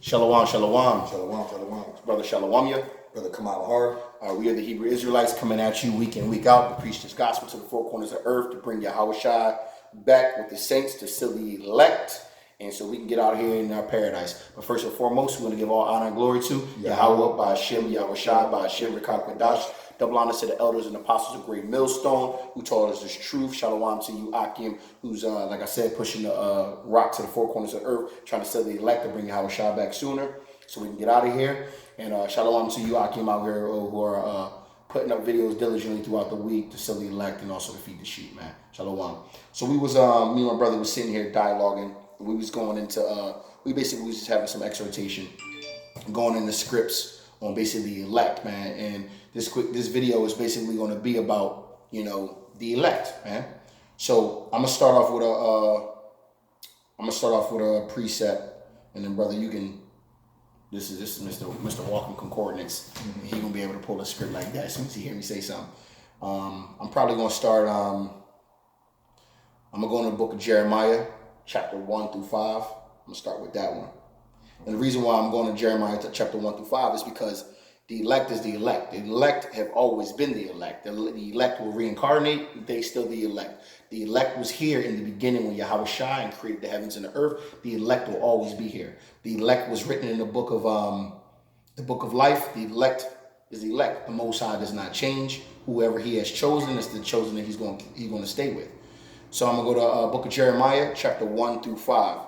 Shalom, shalom. Shalom, shalom. Brother Shalomya. Brother Kamal Har. We are the Hebrew Israelites coming at you week in, week out to preach this gospel to the four corners of earth, to bring Yahweh Shai back with the saints to seal the elect, and so we can get out here in our paradise. But first and foremost, we want to give all honor and glory to Yahweh, by Hashem, Yahweh Shai, by Hashem, Rekah Kodash. Double honor to the elders and apostles of Great Millstone who taught us this truth. Shalom to you, Akim, who's, like I said, pushing the rock to the four corners of earth, trying to seal the elect to bring Yahweh Shai back sooner so we can get out of here. And shalom to you, Akim, out here who are putting up videos diligently throughout the week to seal the elect and also to feed the sheep, man. Shalom. So we was, me and my brother was sitting here dialoguing. We was going into, we basically was just having some exhortation, going into scripts on basically the elect, man. And this video is basically going to be about, you know, the elect, man. So I'm gonna start off with a precept, and then brother, you can. This is Mr. Walking Concordance. Mm-hmm. He gonna be able to pull a script like that as soon as he hear me say something. I'm probably gonna start. I'm gonna go in the book of Jeremiah, chapter 1 through 5. I'm gonna start with that one. And the reason why I'm going to Jeremiah chapter 1 through 5 is because the elect is the elect. The elect have always been the elect. The elect will reincarnate. They still the elect. The elect was here in the beginning when Yahweh Shai and created the heavens and the earth. The elect will always be here. The elect was written in the book of life. The elect is the elect. The Most High does not change. Whoever He has chosen is the chosen that He's going to stay with. So I'm going to go to book of Jeremiah, chapter 1 through 5.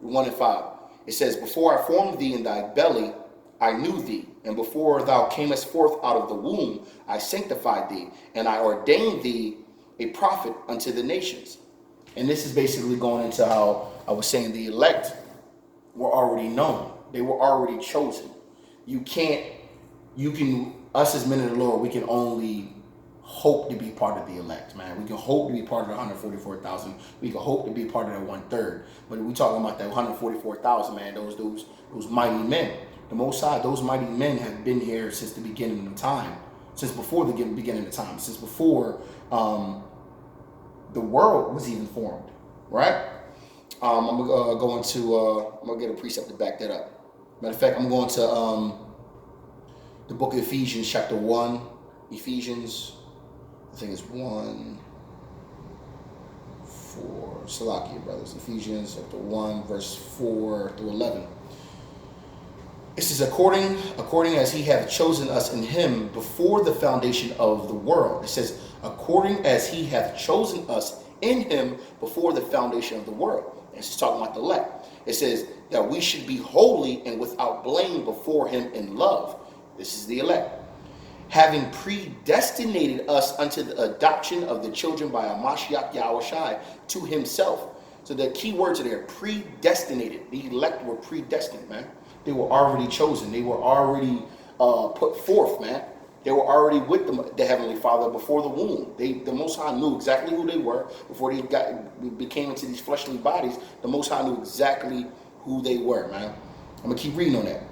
1 and 5. It says, "Before I formed thee in thy belly, I knew thee, and before thou camest forth out of the womb, I sanctified thee, and I ordained thee a prophet unto the nations." And this is basically going into how I was saying the elect were already known. They were already chosen. Us as men of the Lord, we can only hope to be part of the elect, man. We can hope to be part of the 144,000. We can hope to be part of the 1/3. But we talking about that 144,000, man, those mighty men. The Most High, those mighty men have been here since the beginning of time, since before the beginning of time, since before the world was even formed, right? I'm gonna go into. I'm gonna get a precept to back that up. Matter of fact, I'm going to the book of Ephesians, chapter 1. Ephesians, I think it's 1, 4. Salakia, brothers. Ephesians chapter 1, verse 4 through 11. It says, according as He hath chosen us in Him before the foundation of the world. It says, according as He hath chosen us in Him before the foundation of the world. And it's talking about the elect. It says that we should be holy and without blame before Him in love. This is the elect. Having predestinated us unto the adoption of the children by a Mashiach Yahweh Shai to Himself. So the key words are there, predestinated. The elect were predestined, man. They were already chosen. They were already put forth, man. They were already with the Heavenly Father before the womb. The Most High knew exactly who they were before they became into these fleshly bodies. The Most High knew exactly who they were, man. I'm going to keep reading on that.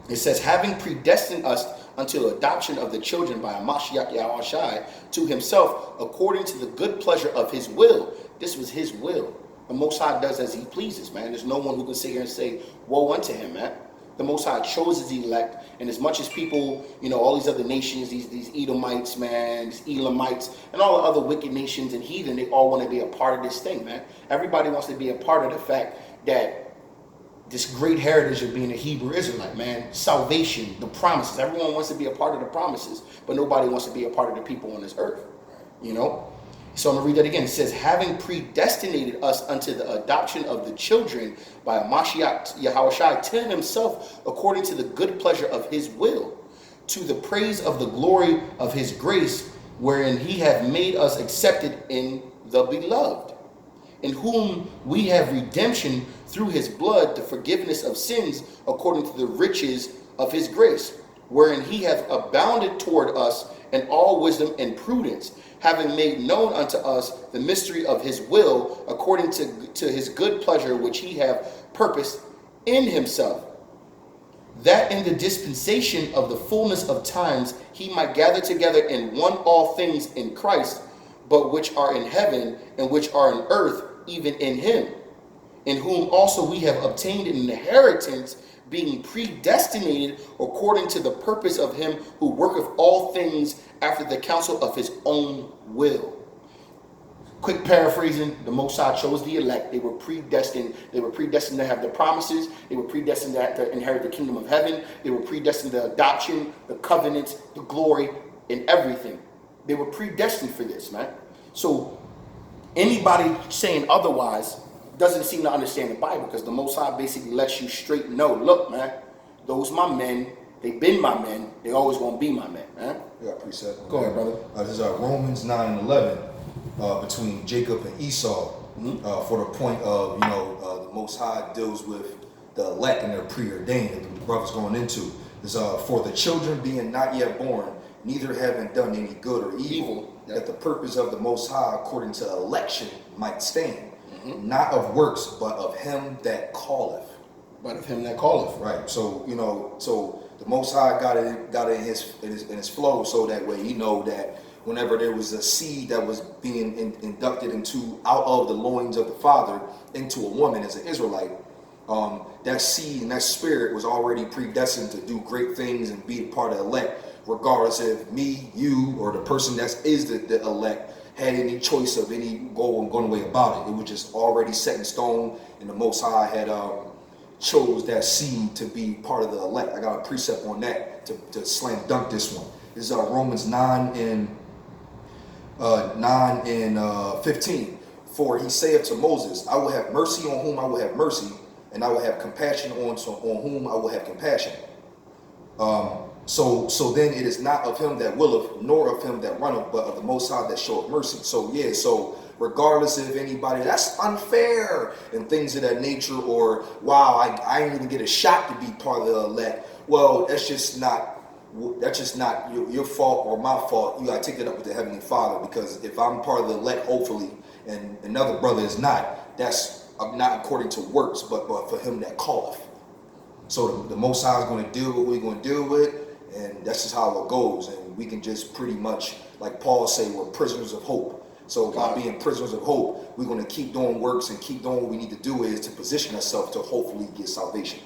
It says, having predestined us unto adoption of the children by a Mashiach Yahweh Shai to Himself, according to the good pleasure of His will. This was His will. The Most High does as He pleases, man. There's no one who can sit here and say, woe unto Him, man. The Most High chose His elect, and as much as people, you know, all these other nations, these Edomites, man, these Elamites, and all the other wicked nations and heathen, they all want to be a part of this thing, man. Everybody wants to be a part of the fact that this great heritage of being a Hebrew Israelite, man, salvation, the promises. Everyone wants to be a part of the promises, but nobody wants to be a part of the people on this earth, you know? So I'm going to read that again. It says, having predestinated us unto the adoption of the children by a Mashiach Yahweh Shai to Himself, according to the good pleasure of His will, to the praise of the glory of His grace, wherein He hath made us accepted in the beloved, in whom we have redemption through His blood, the forgiveness of sins, according to the riches of His grace, wherein He hath abounded toward us in all wisdom and prudence, having made known unto us the mystery of His will, according to His good pleasure, which He hath purposed in Himself, that in the dispensation of the fullness of times He might gather together in one all things in Christ, but which are in heaven and which are in earth, even in Him. in whom also we have obtained an inheritance, being predestinated according to the purpose of him who worketh all things after the counsel of his own will. Quick paraphrasing, the Most High chose the elect. They were predestined. They were predestined to have the promises. They were predestined to inherit the kingdom of heaven. They were predestined to adoption, the covenants, the glory, and everything. They were predestined for this, man. So anybody saying otherwise doesn't seem to understand the Bible, because the Most High basically lets you straight know, look, man, those my men, they've been my men, they always gonna be my men, man. You got a precept. Go ahead, brother. This is Romans 9 and 11 between Jacob and Esau, for the point of, the Most High deals with the elect and they're preordained, that the brother's going into. Is for the children being not yet born, neither having done any good or evil, that the purpose of the Most High according to election might stand. Not of works, but of him that calleth. But of him that calleth. Right. So so the Most High got it in his flow, so that way that whenever there was a seed that was being inducted into out of the loins of the father into a woman as an Israelite, that seed and that spirit was already predestined to do great things and be a part of the elect, regardless if me, you, or the person that is the elect had any choice of any going away about it. It was just already set in stone, and the Most High had chose that seed to be part of the elect. I got a precept on that to slam dunk this one. This is Romans 9 and 15. For he saith to Moses, I will have mercy on whom I will have mercy, and I will have compassion on whom I will have compassion. So then it is not of him that willeth, nor of him that runneth, but of the Most High that showeth mercy. So regardless of anybody, that's unfair and things of that nature, or wow, I didn't even get a shot to be part of the elect. Well, that's just not your fault or my fault. You gotta take it up with the Heavenly Father, because if I'm part of the elect, hopefully, and another brother is not, that's not according to works, but for him that calleth. So the Most High is going to deal with what we're going to deal with, and that's just how it goes. And we can just pretty much, like Paul say, we're prisoners of hope. So by being prisoners of hope, we're going to keep doing works and keep doing what we need to do is to position ourselves to hopefully get salvation.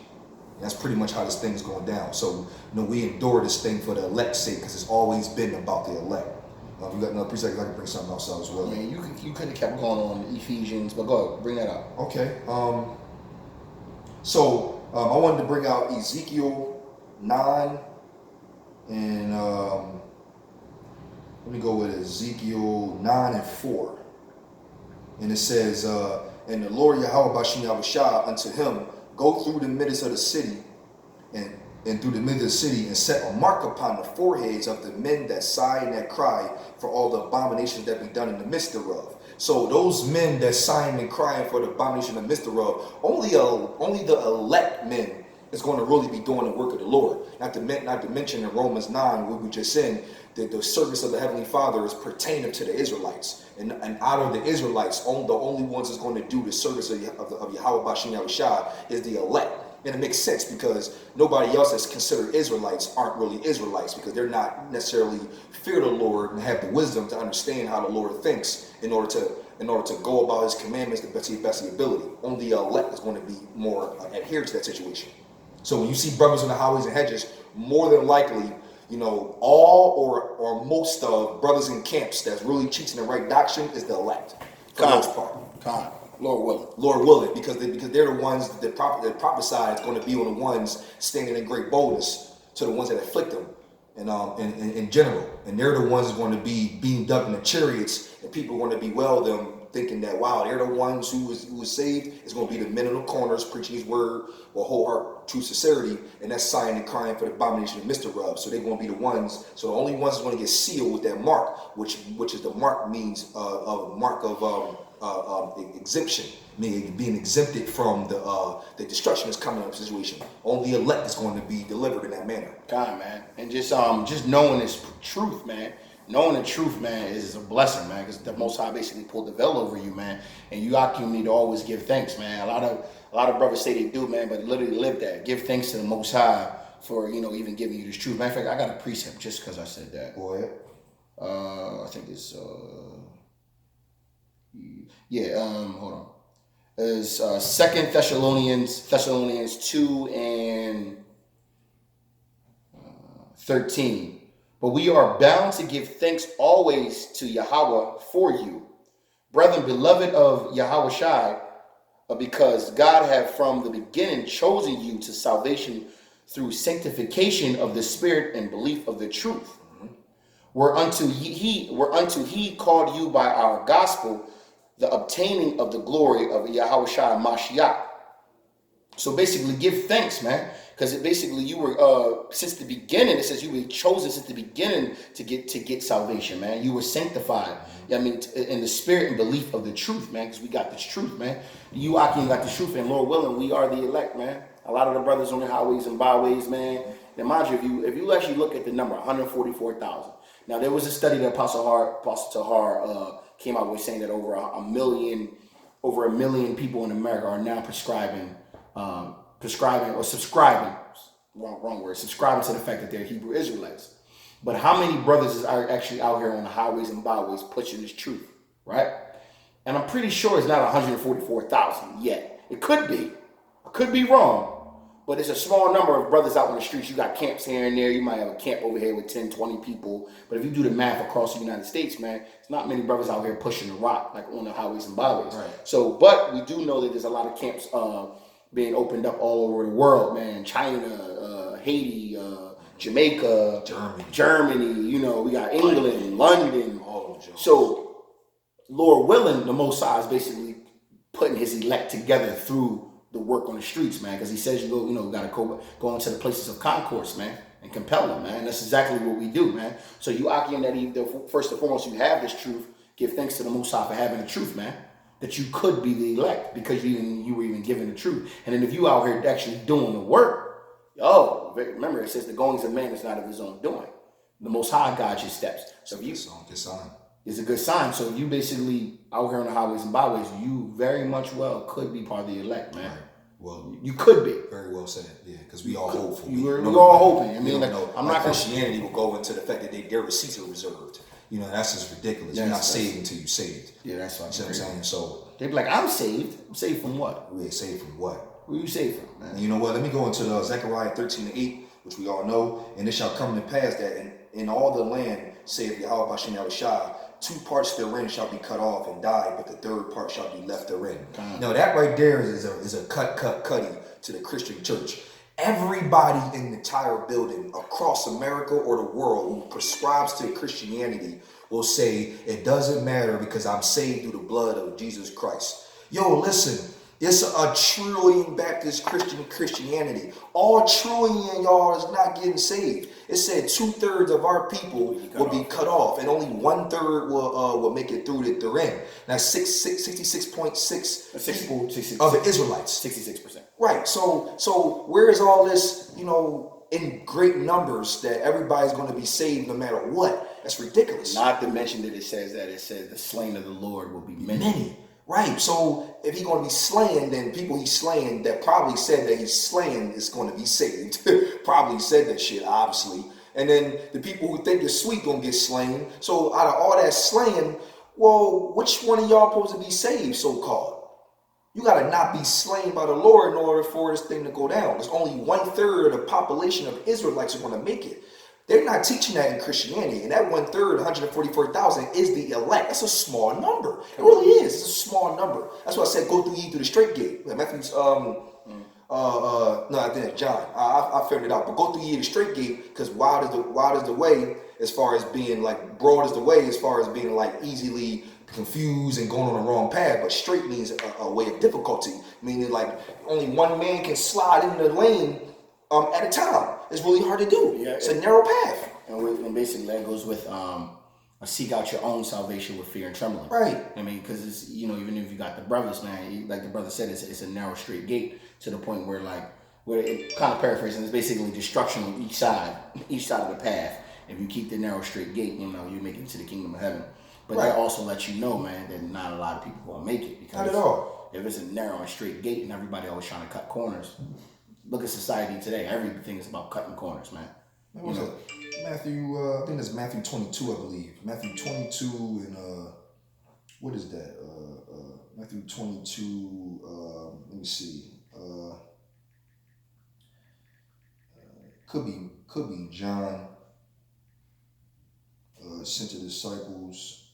And that's pretty much how this thing is going down. So we endure this thing for the elect's sake, because it's always been about the elect. You got another precept? I can bring something else out as well. Man, you could have kept going on Ephesians, but go ahead, bring that up. Okay. So I wanted to bring out Ezekiel 9 and let me go with Ezekiel 9 and 4. And it says, and the Lord Yahweh Bashin Yahushua unto him, go through the midst of the city and through the midst of the city, and set a mark upon the foreheads of the men that sigh and that cry for all the abominations that be done in the midst thereof. So those men that sighing and crying for the abomination in the midst thereof, only the elect men is going to really be doing the work of the Lord. Not to mention in Romans 9, what we just said, that the service of the Heavenly Father is pertaining to the Israelites. And out of the Israelites, the only ones that's going to do the service of Yahweh Bashin Yahushua is the elect. And it makes sense, because nobody else that's considered Israelites aren't really Israelites, because they're not necessarily fear the Lord and have the wisdom to understand how the Lord thinks in order to go about his commandments to the best of the ability. Only the elect is going to be more adhered to that situation. So when you see brothers on the highways and hedges, more than likely, all or most of brothers in camps that's really teaching the right doctrine is the elect, for the most part. Lord willing, because they're the ones that prophesy is going to be on the ones standing in great boldness to the ones that afflict them, and in general, and they're the ones that's going to be beamed up in the chariots, and people are going to bewail them, thinking that wow, they're the ones who was saved. It's going to be the men in the corners preaching his word with whole heart, true sincerity, and that's sighing and crying for the abomination of Mr. Rub. So they're going to be the ones. So the only ones that's going to get sealed with that mark, which is the mark means a mark of exemption, meaning being exempted from the destruction that's coming in the situation. Only the elect is going to be delivered in that manner. God, man, and just knowing this truth, man. Knowing the truth, man, is a blessing, man, because the Most High basically pulled the veil over you, man, and you need to always give thanks, man. A lot of brothers say they do, man, but literally live that. Give thanks to the Most High for even giving you this truth. Matter of fact, I got a precept just because I said that. Go ahead. I think it's hold on. is 2 Thessalonians 2 and 13. But we are bound to give thanks always to Yahweh for you, brethren, beloved of Yahweh Shai, because God had from the beginning chosen you to salvation through sanctification of the Spirit and belief of the truth. Whereunto he called you by our gospel, the obtaining of the glory of Yahweh Shai Mashiach. So basically, give thanks, man, because basically you were since the beginning. It says you were chosen since the beginning to get salvation, man. You were sanctified. I mean, in the spirit and belief of the truth, man, because we got this truth, man. You, Akim, got the truth, and Lord willing, we are the elect, man. A lot of the brothers on the highways and byways, man. Now, mind you, if you actually look at the number, 144,000. Now, there was a study that Apostle Tahar came out with saying that over a million people in America are now prescribing or subscribing, wrong word, subscribing to the fact that they're Hebrew Israelites. But how many brothers are actually out here on the highways and byways pushing this truth, right? And I'm pretty sure it's not 144,000 yet. It could be. I could be wrong. But it's a small number of brothers out on the streets. You got camps here and there. You might have a camp over here with 10, 20 people. But if you do the math across the United States, man, it's not many brothers out here pushing the rock like on the highways and byways. Right. So, but we do know that there's a lot of camps being opened up all over the world, man. China, Haiti, Jamaica, Germany. You know, we got England, London. So, Lord willing, the Most High is basically putting his elect together through the work on the streets, man, because he says got to go into the places of concourse, man, and compel them, man. That's exactly what we do, man. So you, Akim, that first and foremost, you have this truth. Give thanks to the Most High for having the truth, man. That you could be the elect because you were even given the truth. And then if you out here actually doing the work, remember it says the goings of man is not of his own doing. The Most High guides your steps. So if you, it's a good sign. So if you basically out here on the highways and byways, you very much well could be part of the elect, man. Right. Well, you could be. Very well said. Yeah, because we all hopeful. We're all hoping. I mean, I'm not Christianity will go into the fact that their receipts are reserved. You know, that's just ridiculous. You're not saved until you're saved. Yeah, that's what I'm saying. So they'd be like, I'm saved. I'm saved from what? We're saved from what? Who are you saved from, man? And you know what? Let me go into Zechariah 13:8, which we all know. And it shall come to pass that in all the land, saith Yahweh Bashem Yahushua, 2 parts therein shall be cut off and die, but the 3rd part shall be left therein. Now that right there is a cutty to the Christian church. Everybody in the entire building across America or the world who prescribes to Christianity will say it doesn't matter because I'm saved through the blood of Jesus Christ. Yo, listen, it's a trillion Baptist Christianity. All trillion y'all is not getting saved. It said 2/3 of our people will be cut off, and only 1/3 will make it through that they're in. Now 66.6 people of the Israelites. 66%. Right. So where is all this, in great numbers that everybody's going to be saved no matter what? That's ridiculous. Not to mention that it says the slain of the Lord will be many. Right. So if he's going to be slain, then people he's slaying that probably said that he's slaying is going to be saved. Probably said that shit, obviously. And then the people who think it's sweet going to get slain. So out of all that slaying, well, which one of y'all supposed to be saved, so-called? You got to not be slain by the Lord in order for this thing to go down. There's only 1/3 of the population of Israelites who want to make it. They're not teaching that in Christianity. And that 1/3, 144,000, is the elect. That's a small number. It really is. It's a small number. That's why I said go through ye through the straight gate. Matthew's, no, I think it's John. I figured it out. But go through ye the straight gate, because wide is the way as far as being like, broad is the way as far as being like easily confused and going on the wrong path. But straight means a way of difficulty. Meaning like only one man can slide into the lane at a time. It's really hard to do. Yeah, it's a narrow path. And basically that goes with seek out your own salvation with fear and trembling. Right. I mean, because it's, even if you got the brothers, man, like the brother said, it's a narrow straight gate to the point where it kind of paraphrasing, it's basically destruction on each side of the path. If you keep the narrow straight gate, you make it to the kingdom of heaven. But that also lets you know, man, that not a lot of people will make it. Because not at all. If it's a narrow and straight gate and everybody always trying to cut corners, look at society today. Everything is about cutting corners, man. Matthew, I think it's Matthew 22, I believe. Matthew 22 and what is that? Matthew 22. Let me see. Could be John. Sent to disciples.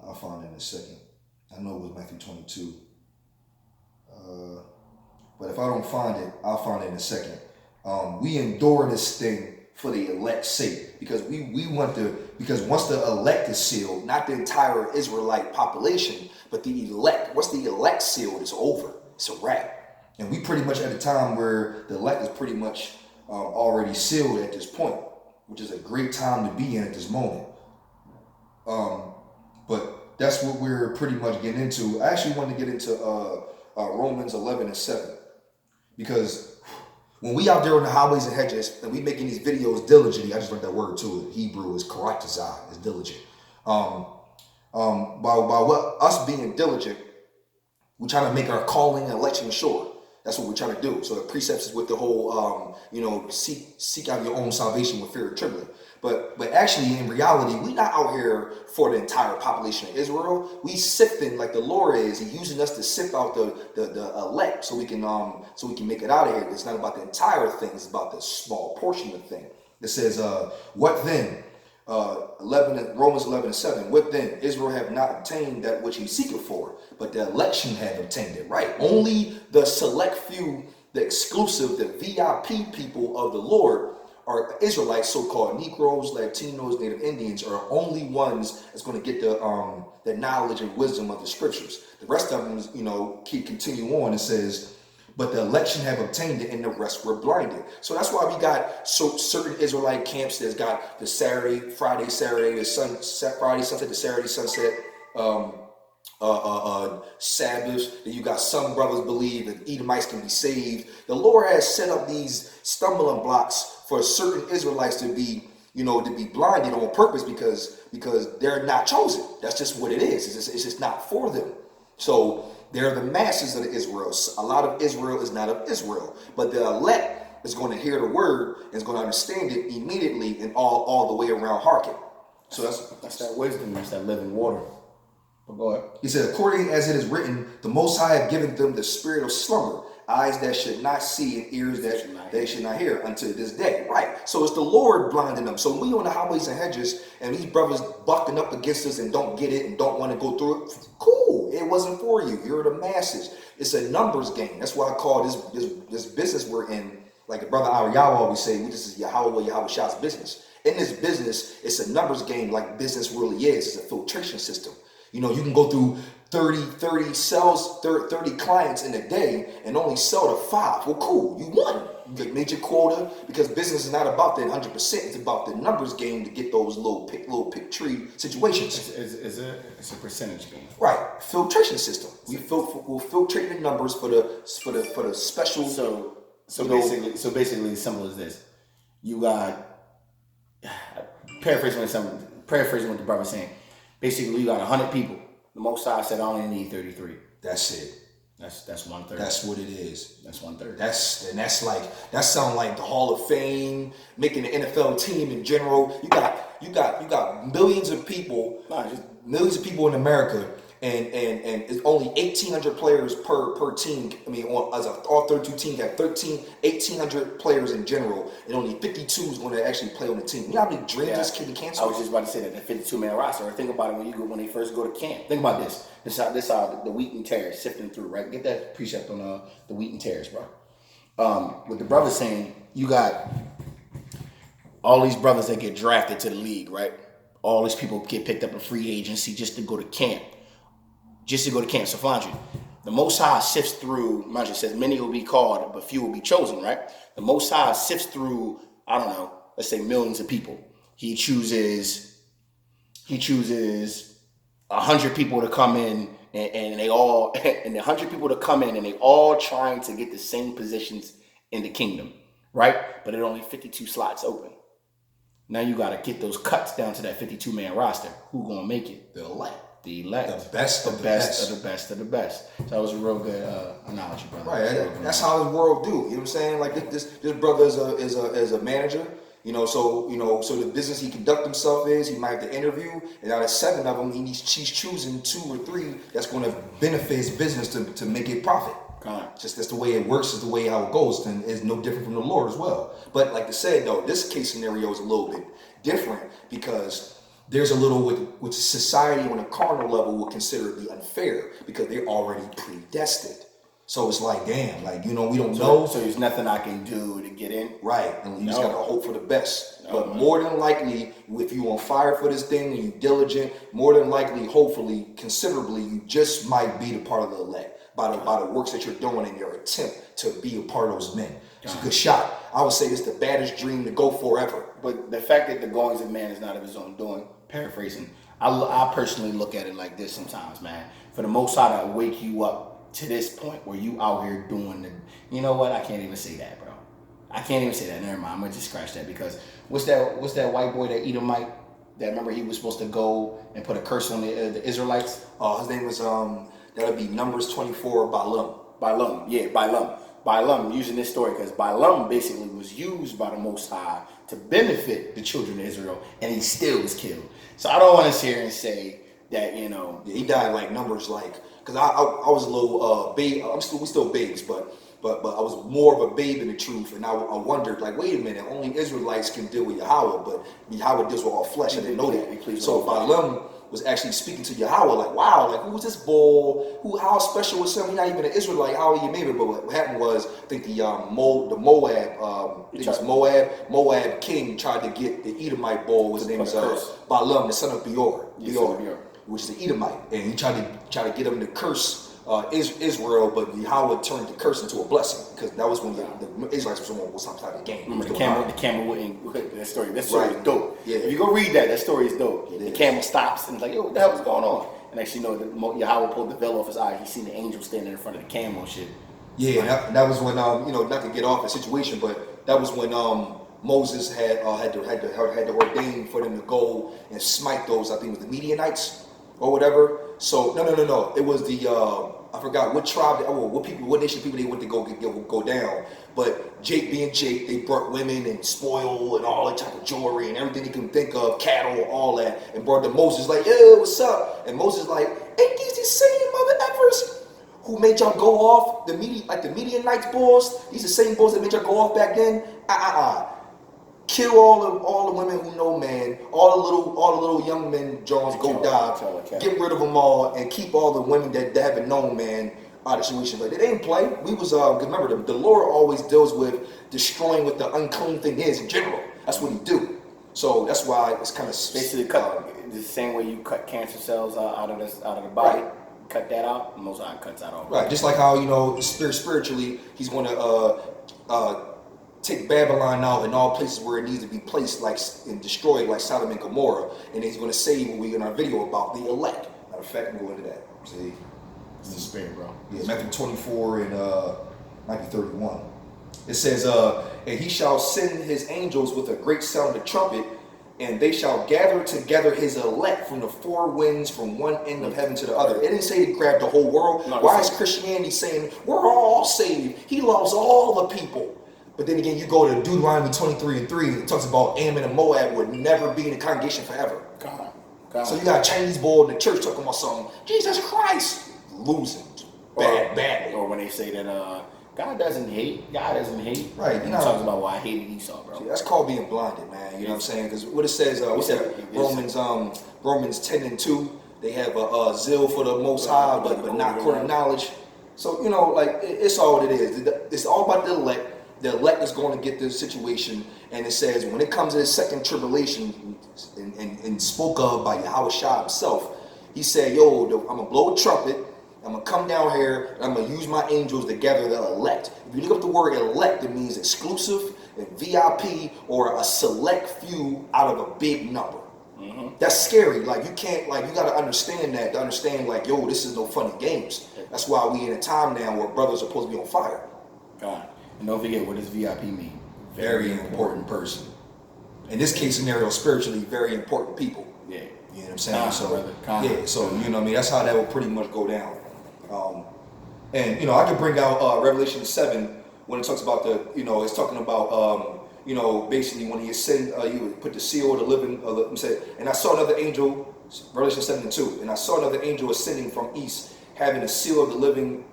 I'll find it in a second. I know it was Matthew 22. But if I don't find it, I'll find it in a second. We endure this thing for the elect's sake, because we want because once the elect is sealed, not the entire Israelite population, but the elect. Once the elect sealed, it's over. It's a wrap. And we pretty much at a time where the elect is pretty much already sealed at this point, which is a great time to be in at this moment. But that's what we're pretty much getting into. I actually wanted to get into Romans 11:7, because when we out there on the highways and hedges and we making these videos diligently, I just learned that word too. Hebrew is karatazah, is diligent. By what us being diligent, we're trying to make our calling and election sure. That's what we're trying to do. So the precepts is with the whole, seek out your own salvation with fear and trembling. But actually, in reality, we're not out here for the entire population of Israel. We sifting like the Lord is. He's using us to sift out the elect, so we can make it out of here. It's not about the entire thing. It's about the small portion of the thing. It says, what then? Romans 11:7. What then? Israel have not obtained that which he seeketh for, but the election have obtained it. Right? Only the select few, the exclusive, the VIP people of the Lord are Israelites, so-called Negroes, Latinos, Native Indians, are only ones that's going to get the knowledge and wisdom of the scriptures. The rest of them, continue on. It says, but the election have obtained it, and the rest were blinded. So that's why we got certain Israelite camps that's got the Friday, Saturday, Friday, sunset, the Saturday, sunset, Sabbath. Then you got some brothers believe that Edomites can be saved. The Lord has set up these stumbling blocks for certain Israelites to be blinded on purpose, because they're not chosen. That's just what it is. It's just not for them. So they're the masses of Israel. A lot of Israel is not of Israel, but the elect is going to hear the word and is going to understand it immediately and all the way around hearken. So that's that wisdom. That's that living water. But go ahead. He said, according as it is written, the Most High have given them the spirit of slumber, eyes that should not see and ears that they should not hear unto this day. Right. So it's the Lord blinding them. So we on the highways and hedges and these brothers bucking up against us and don't get it and don't want to go through it. Cool. It wasn't for you. You're the masses. It's a numbers game. That's why I call this business we're in, like the brother Ariyahu always say, this is Yahweh Shah's business. In this business, it's a numbers game like business really is. It's a filtration system. You can go through 30 sales, 30 clients in a day and only sell to 5. Well, cool. You won. You made your quota, because business is not about that 100%. It's about the numbers game to get those little pick tree situations. It's a percentage game. Right. Filtration system. We'll filtrate the numbers for the special. So basically, as simple as this. You got, paraphrasing what the brother's saying. Basically, you got 100 people. The Most High said, I only need 33. That's it. That's 1/3. That's what it is. That's 1/3. That sound like the Hall of Fame, making the NFL team in general. You got millions of people, millions of people in America, and it's only 1,800 players per team. I mean, all 32 teams have 1,800 players in general, and only 52 is going to actually play on the team. You know how many dreams this kid can cancel? I was just about to say that the 52-man roster. Think about it when they first go to camp. Think about this. This how the wheat and tares sifting through, right? Get that precept on the wheat and tares, bro. With the brothers saying, you got all these brothers that get drafted to the league, right? All these people get picked up in free agency just to go to camp. So Flandre, the Most High sifts through, Manja says, many will be called, but few will be chosen, right? The Most High sifts through, I don't know, let's say millions of people. He chooses 100 people to come in, and they all, and the 100 people to come in, and they all trying to get the same positions in the kingdom, right? But there are only 52 slots open. Now you got to get those cuts down to that 52-man roster. Who gonna make it? The elect. The elect. The best of the best. So that was a real good analogy, brother. Right. That's how the world do. You know what I'm saying? Like this brother is a manager, So the business he conduct himself is he might have to interview, and out of 7 of them, he's choosing 2 or 3 that's going to benefit his business to make it profit. Just that's the way it works, is the way how it goes, and is no different from the Lord as well. But like I said, though, this case scenario is a little bit different because there's a little which society on a carnal level would consider to be unfair because they're already predestined. So it's like, damn, like, we don't know. So there's nothing I can do to get in. Right, and you just gotta hope for the best. But more than likely, if you on fire for this thing and you diligent, more than likely, hopefully, considerably, you just might be the part of the elect by the works that you're doing in your attempt to be a part of those men. It's a good shot. I would say it's the baddest dream to go for ever. But the fact that the goings of man is not of his own doing, paraphrasing, I personally look at it like this sometimes, man. For the Most High to wake you up to this point where you out here doing the, you know what? I can't even say that, bro. I can't even say that. Never mind. I'm gonna just scratch that because what's that white boy, that Edomite? That remember he was supposed to go and put a curse on the Israelites. His name was that would be Numbers 24, Balaam. Balaam, yeah, Balaam. Balaam, using this story because Balaam basically was used by the Most High to benefit the children of Israel, and he still was killed. So I don't want to sit here and say that he died like Numbers, like. Because I was a little babe. We still babes, but I was more of a babe in the truth, and I wondered, like, wait a minute, only Israelites can deal with Yahweh, but Yahweh deals with all flesh. I didn't know that. So Balaam was actually speaking to Yahweh, like, wow, like, who was this bull? How special was him? He's not even an Israelite. How are you maybe? But what happened was, I think the Moab king tried to get the Edomite bull. His name was Balaam, the son of Beor. Which is an Edomite, and he tried to get him to curse Israel, but Yahweh turned the curse into a blessing because that was when the Israelites was some type of game. Remember the camel wouldn't. That story is dope. Yeah. If you go read that story is dope. The camel stops and it's like, yo, what the hell is going on? And actually, Yahweh pulled the veil off his eye. He seen the angel standing in front of the camel and shit. Yeah, that was when not to get off the situation, but that was when Moses had to ordain for them to go and smite those. I think it was the Midianites. Or whatever. So no. It was the I forgot what tribe, what nation people they went to go down. But Jake being Jake, they brought women and spoil and all that type of jewelry and everything they can think of, cattle, all that, and brought to Moses like, yo, what's up? And Moses like, ain't these the same mother effers who made y'all go off the Midianites bulls? These the same bulls that made y'all go off back then? Kill all the women who know man, all the little young men, Jones, go die. Get rid of them all and keep all the women that haven't known man out of the situation. But it ain't play. We was remember the Lord always deals with destroying what the unclean thing is in general. That's what he do. So that's why it's kind of basically the same way you cut cancer cells out of the body. Right. Cut that out. Most of cuts out all. Right. Just like how spiritually he's going to take Babylon out in all places where it needs to be placed, like and destroyed, like Sodom and Gomorrah, and he's going to say what we in our video about the elect. Matter of fact, we'll go into that. See, it's the spirit, bro. Yeah, Matthew 24 and might be 31. It says, and he shall send his angels with a great sound of trumpet, and they shall gather together his elect from the 4 winds, from one end of heaven to the other. It didn't say he grabbed the whole world. No, why is Christianity saying we're all saved? He loves all the people. But then again, you go to Deuteronomy 23:3, it talks about Ammon and Moab would never be in the congregation forever. God. So you got a Chinese boy in the church talking about something, Jesus Christ, losing badly. Or when they say that God doesn't hate. Right. And he talks about why I hated Esau, bro. See, that's called being blinded, man. You know what I'm saying? Because what it says, Romans 10:2, they have a zeal for the Most High, but not according to knowledge. So, it's all what it is. It's all about the elect. The elect is going to get this situation, and it says when it comes to the second tribulation, and spoke of by Yahweh Shah himself, he said, yo, I'm going to blow a trumpet, I'm going to come down here, and I'm going to use my angels to gather the elect. If you look up the word elect, it means exclusive, and VIP, or a select few out of a big number. Mm-hmm. That's scary. Like, you can't, you got to understand that, to understand, yo, this is no funny games. That's why we in a time now where brothers are supposed to be on fire. God. And don't forget, what does VIP mean? Very important person. In this case scenario, spiritually, very important people. Yeah. You know what I'm saying? So you know what I mean? That's how that will pretty much go down. And I could bring out Revelation 7 when it talks about it's talking about basically when he ascended, he would put the seal of the living. And I saw another angel, Revelation 7:2, and I saw another angel ascending from east, having the seal of the living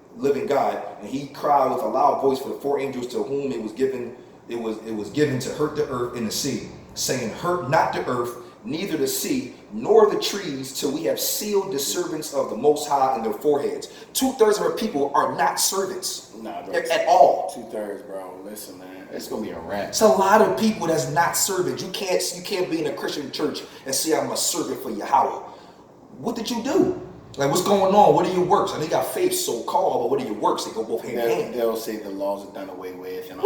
God, and he cried with a loud voice for the four angels to whom it was given. It was given to hurt the earth and the sea, saying, "Hurt not the earth, neither the sea, nor the trees, till we have sealed the servants of the Most High in their foreheads." 2/3 of our people are not servants at all. 2/3, bro. Listen, man, it's gonna be a wrap. It's a lot of people that's not servants. You can't be in a Christian church and say I'm a servant for Yahweh. What did you do? Like, what's going on? What are your works? I know you got faith, so called, but what are your works? They go both hand in hand. They'll say the laws are done away with, and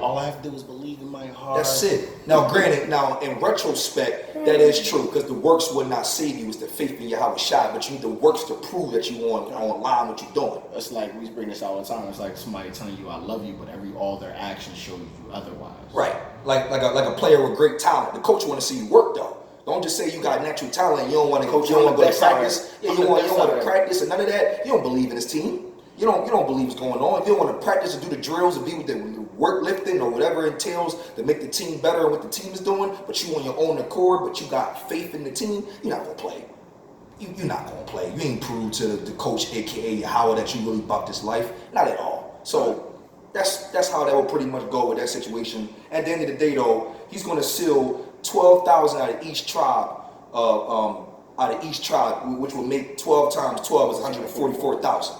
all I have to do is believe in my heart. That's it. Now, granted, in retrospect, that is true, because the works would not save you. It's the faith in Yahweh Shai, but you need the works to prove that you on line what you're doing. It's like, we bring this all the time. It's like somebody telling you I love you, but all their actions show you otherwise. Right. Like a player with great talent. The coach want to see you work, though. Don't just say you got natural talent and you don't want to coach, you don't want to go to practice. Yeah, you don't want to practice and none of that. You don't believe in this team. You don't believe what's going on. If you don't want to practice and do the drills and be with the work lifting or whatever it entails to make the team better and what the team is doing, but you on your own accord, but you got faith in the team, you're not gonna play. You're not gonna play. You ain't proved to the coach, aka Howard, that you really about this life. Not at all. So that's how that will pretty much go with that situation. At the end of the day, though, he's gonna seal 12,000 out of each tribe, which will make 12 times 12 is 144,000.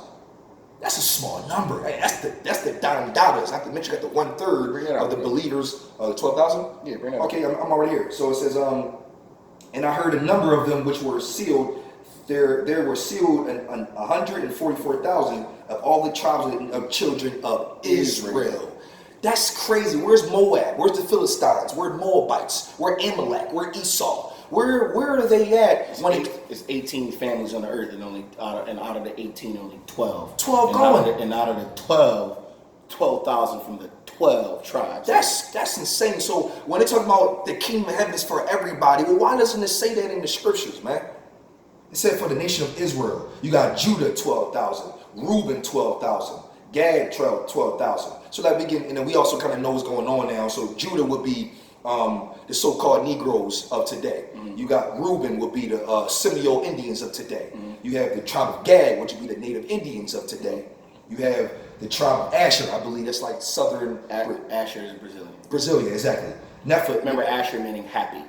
That's a small number. Hey, that's the dime dollars. Not to mention you got the 1/3 of the believers. 12,000. Yeah, bring that. Okay, I'm already here. So it says, and I heard a number of them which were sealed. There were sealed 144,000 of all the tribes of children of Israel. That's crazy. Where's Moab? Where's the Philistines? Where Moabites? Where Amalek? Where Esau? Where are they at? It's 18 families on the earth, and out of the 18, only 12. 12 going. And out of the 12,000 from the 12 tribes. That's insane. So when they talk about the kingdom of heaven is for everybody, well, why doesn't it say that in the scriptures, man? It said for the nation of Israel. You got Judah 12,000, Reuben 12,000, Gad 12,000. So that and then we also kind of know what's going on now. So Judah would be the so-called Negroes of today. Mm-hmm. You got Reuben would be the Semio Indians of today. Mm-hmm. You have the tribe of Gad, which would be the native Indians of today. You have the tribe of Asher, I believe that's like southern. Asher is Brazilian. Brazilian, exactly. Remember Asher meaning happy.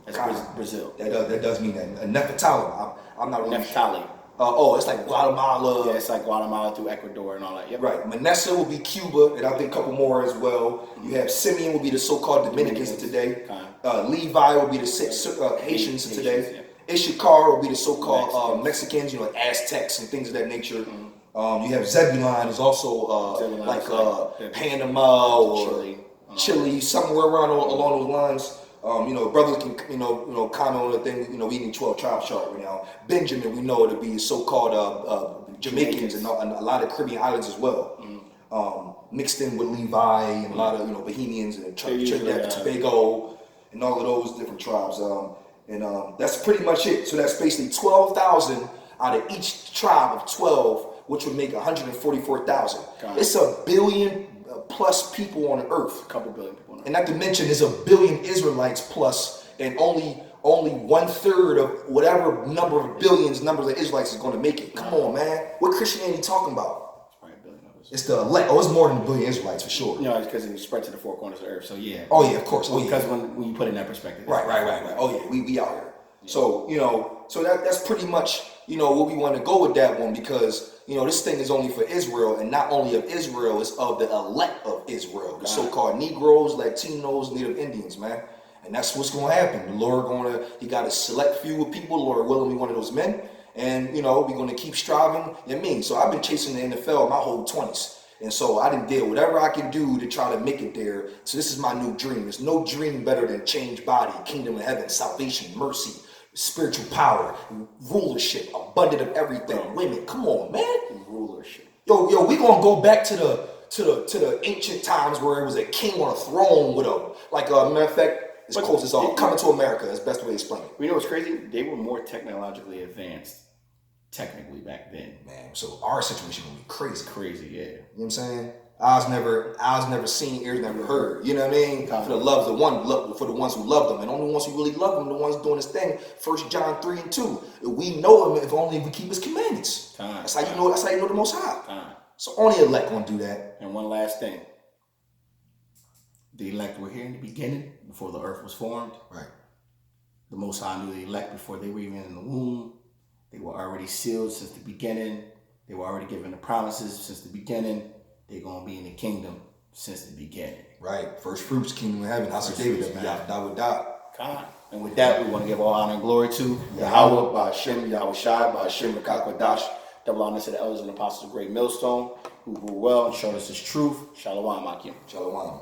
That's Brazil. That does mean that. Nephtali. I'm not really Nephtali. It's like Guatemala. Yeah, it's like Guatemala through Ecuador and all that. Yep. Right. Manasseh will be Cuba, and I think a couple more as well. You have Simeon will be the so-called Dominicans of today. Levi will be the Haitians of today. Yeah. Issachar will be the so-called Mexicans, Aztecs and things of that nature. Mm-hmm. You have Zebulon is also Panama or Chile, somewhere around along those lines. Brothers can, comment on the thing, we need 12 tribe chart right now. Benjamin, we know it'll be so-called Jamaicans and a lot of Caribbean islands as well. Mm-hmm. Mixed in with Levi and a lot of, Bahamians and Trinidad and Tobago and all of those different tribes. That's pretty much it. So that's basically 12,000 out of each tribe of 12, which would make 144,000. It's a billion plus people on earth. A couple billion people. And not to mention, there's a billion Israelites plus, and only 1/3 of whatever number of Israelites is going to make it. Come on, man. What Christianity talking about? It's probably a billion others. It's the elect. Oh, it's more than a billion Israelites for sure. It's because it spread to the four corners of the earth. So yeah. Oh yeah, of course. Oh yeah. Because when you put it in that perspective. Right. Oh yeah, we out here. Yeah. So that's pretty much what we want to go with that one, because this thing is only for Israel, and not only of Israel, it's of the elect of Israel, the so-called Negroes, Latinos, Native Indians, man. And that's what's going to happen. The Lord he got a select few of people, Lord willing, we one of those men, and we're going to keep striving. So I've been chasing the NFL my whole 20s, and so I didn't did whatever I can do to try to make it there. So this is my new dream. There's no dream better than changed body, kingdom of heaven, salvation, mercy, spiritual power, rulership, abundant of everything. Women, come on, man. Rulership. Yo, we gonna go back to the ancient times where it was a king on a throne with matter of fact, it's close as all. Coming to America is the best way to explain it. You know what's crazy? They were more technologically advanced, technically back then. Man, so our situation would be crazy. Crazy, yeah. You know what I'm saying? eyes never seen, ears never heard. You know what I mean? For the love of the one, for the ones who love them, and only ones who really love him, the ones doing this thing. 1 John 3 and 2. We know him if only we keep his commandments. That's how you know. That's how you know the Most High. So only elect gonna do that. And one last thing. The elect were here in the beginning, before the earth was formed. Right. The Most High knew the elect before they were even in the womb. They were already sealed since the beginning. They were already given the promises since the beginning. They're going to be in the kingdom since the beginning. Right. First fruits, kingdom of heaven. House of David, And with that, we want to give all honor and glory to Yahweh, Ba'Shem, Yahweh Shai, Ba'Shem, Rakakwadash. Double honor to the elders and apostles of Great Millstone, who rule well and showed us his truth. Shalom, Akim. Shalom.